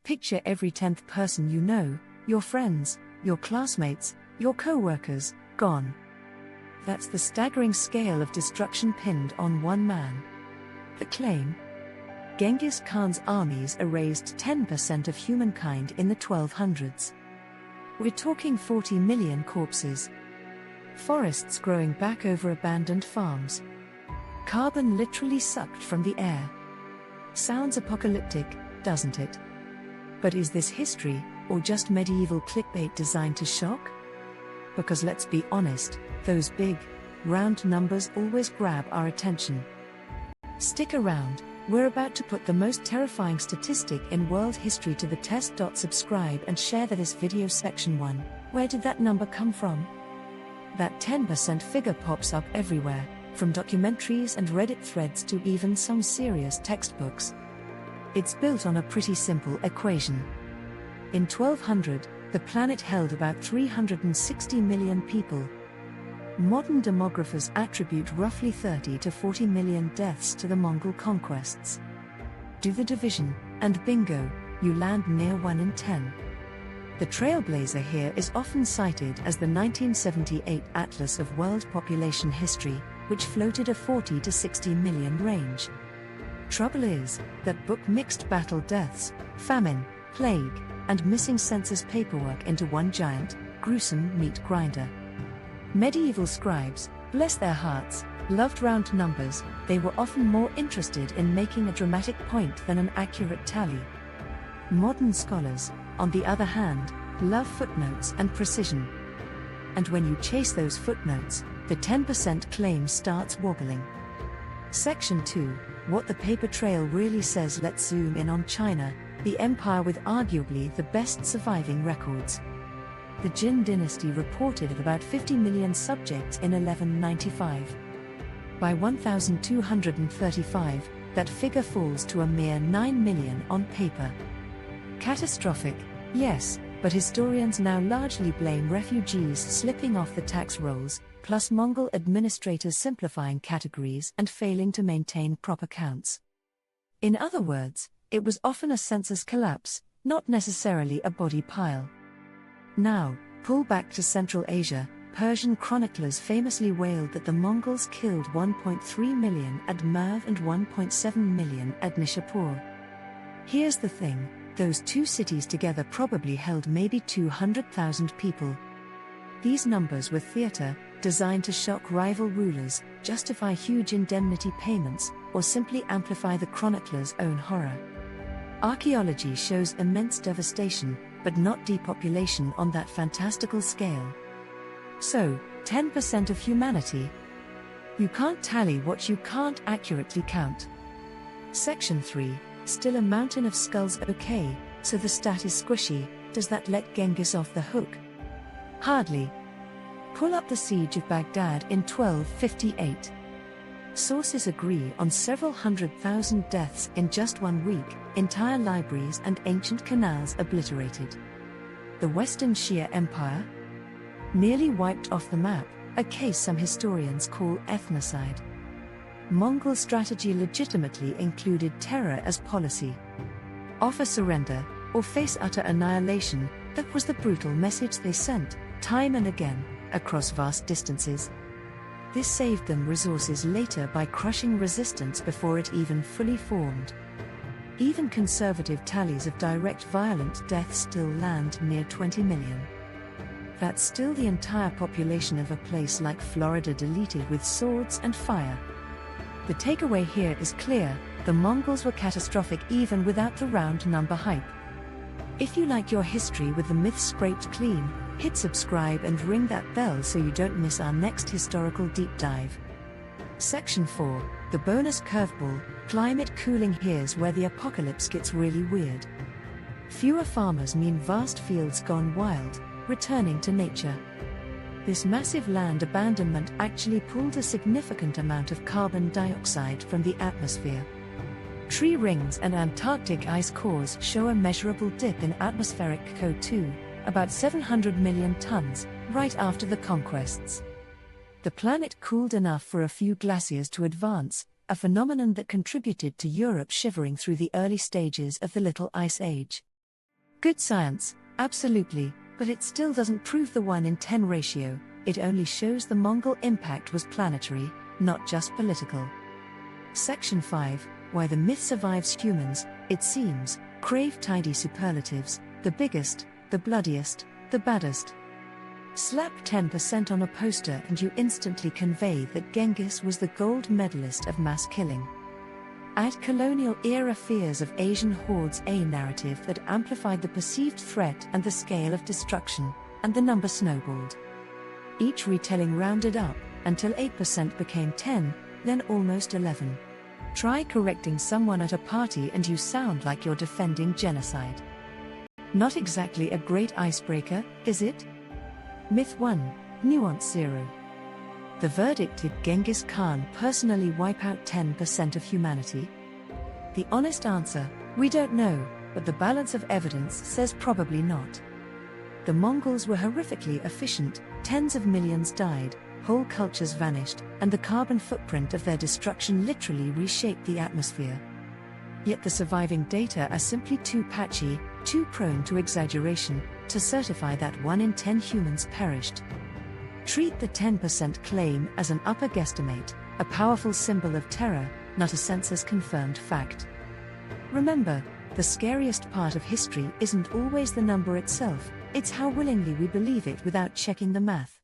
Picture every 10th person you know, your friends, your classmates, your co-workers, gone. That's the staggering scale of destruction pinned on one man. The claim? Genghis Khan's armies erased 10% of humankind in the 1200s. We're talking 40 million corpses. Forests growing back over abandoned farms. Carbon literally sucked from the air. Sounds apocalyptic, doesn't it? But is this history, or just medieval clickbait designed to shock? Because let's be honest, those big, round numbers always grab our attention. Stick around, we're about to put the most terrifying statistic in world history to the test. Subscribe and share this video. Section 1. Where did that number come from? That 10% figure pops up everywhere, from documentaries and Reddit threads to even some serious textbooks. It's built on a pretty simple equation. In 1200, the planet held about 360 million people. Modern demographers attribute roughly 30 to 40 million deaths to the Mongol conquests. Do the division, and bingo, you land near 1 in 10. The trailblazer here is often cited as the 1978 Atlas of World Population History, which floated a 40 to 60 million range. Trouble is, that book mixed battle deaths, famine, plague, and missing census paperwork into one giant, gruesome meat grinder. Medieval scribes, bless their hearts, loved round numbers. They were often more interested in making a dramatic point than an accurate tally. Modern scholars, on the other hand, love footnotes and precision. And when you chase those footnotes, the 10% claim starts wobbling. Section 2. What the paper trail really says. Let's zoom in on China, the empire with arguably the best surviving records. The Jin dynasty reported about 50 million subjects in 1195. By 1235, that figure falls to a mere 9 million on paper. Catastrophic, yes, but historians now largely blame refugees slipping off the tax rolls, plus Mongol administrators simplifying categories and failing to maintain proper counts. In other words, it was often a census collapse, not necessarily a body pile. Now, pull back to Central Asia. Persian chroniclers famously wailed that the Mongols killed 1.3 million at Merv and 1.7 million at Nishapur. Here's the thing, those two cities together probably held maybe 200,000 people. These numbers were theater, designed to shock rival rulers, justify huge indemnity payments, or simply amplify the chronicler's own horror. Archaeology shows immense devastation, but not depopulation on that fantastical scale. So, 10% of humanity? You can't tally what you can't accurately count. Section 3. Still a mountain of skulls. Okay, so the stat is squishy. Does that let Genghis off the hook? Hardly. Pull up the siege of Baghdad in 1258. Sources agree on several 100,000 deaths in just 1 week, entire libraries and ancient canals obliterated. The Western Shia Empire? Nearly wiped off the map, a case some historians call ethnocide. Mongol strategy legitimately included terror as policy. Offer surrender, or face utter annihilation. That was the brutal message they sent, time and again, across vast distances. This saved them resources later by crushing resistance before it even fully formed. Even conservative tallies of direct violent deaths still land near 20 million. That's still the entire population of a place like Florida deleted with swords and fire. The takeaway here is clear, the Mongols were catastrophic even without the round number hype. If you like your history with the myths scraped clean, hit subscribe and ring that bell so you don't miss our next historical deep dive. Section 4, the bonus curveball, climate cooling. Here's where the apocalypse gets really weird. Fewer farmers mean vast fields gone wild, returning to nature. This massive land abandonment actually pulled a significant amount of carbon dioxide from the atmosphere. Tree rings and Antarctic ice cores show a measurable dip in atmospheric CO2, about 700 million tons, right after the conquests. The planet cooled enough for a few glaciers to advance, a phenomenon that contributed to Europe shivering through the early stages of the Little Ice Age. Good science, absolutely, but it still doesn't prove the 1 in 10 ratio. It only shows the Mongol impact was planetary, not just political. Section 5. Why the myth survives. Humans, it seems, crave tidy superlatives: the biggest, the bloodiest, the baddest. Slap 10% on a poster and you instantly convey that Genghis was the gold medalist of mass killing. Add colonial-era fears of Asian hordes, a narrative that amplified the perceived threat and the scale of destruction, and the number snowballed. Each retelling rounded up, until 8% became 10, then almost 11. Try correcting someone at a party and you sound like you're defending genocide. Not exactly a great icebreaker, is it? Myth 1, Nuance 0. The verdict: did Genghis Khan personally wipe out 10% of humanity? The honest answer: we don't know, but the balance of evidence says probably not. The Mongols were horrifically efficient, tens of millions died, whole cultures vanished, and the carbon footprint of their destruction literally reshaped the atmosphere. Yet the surviving data are simply too patchy, too prone to exaggeration, to certify that 1 in 10 humans perished. Treat the 10% claim as an upper guesstimate, a powerful symbol of terror, not a census-confirmed fact. Remember, the scariest part of history isn't always the number itself, it's how willingly we believe it without checking the math.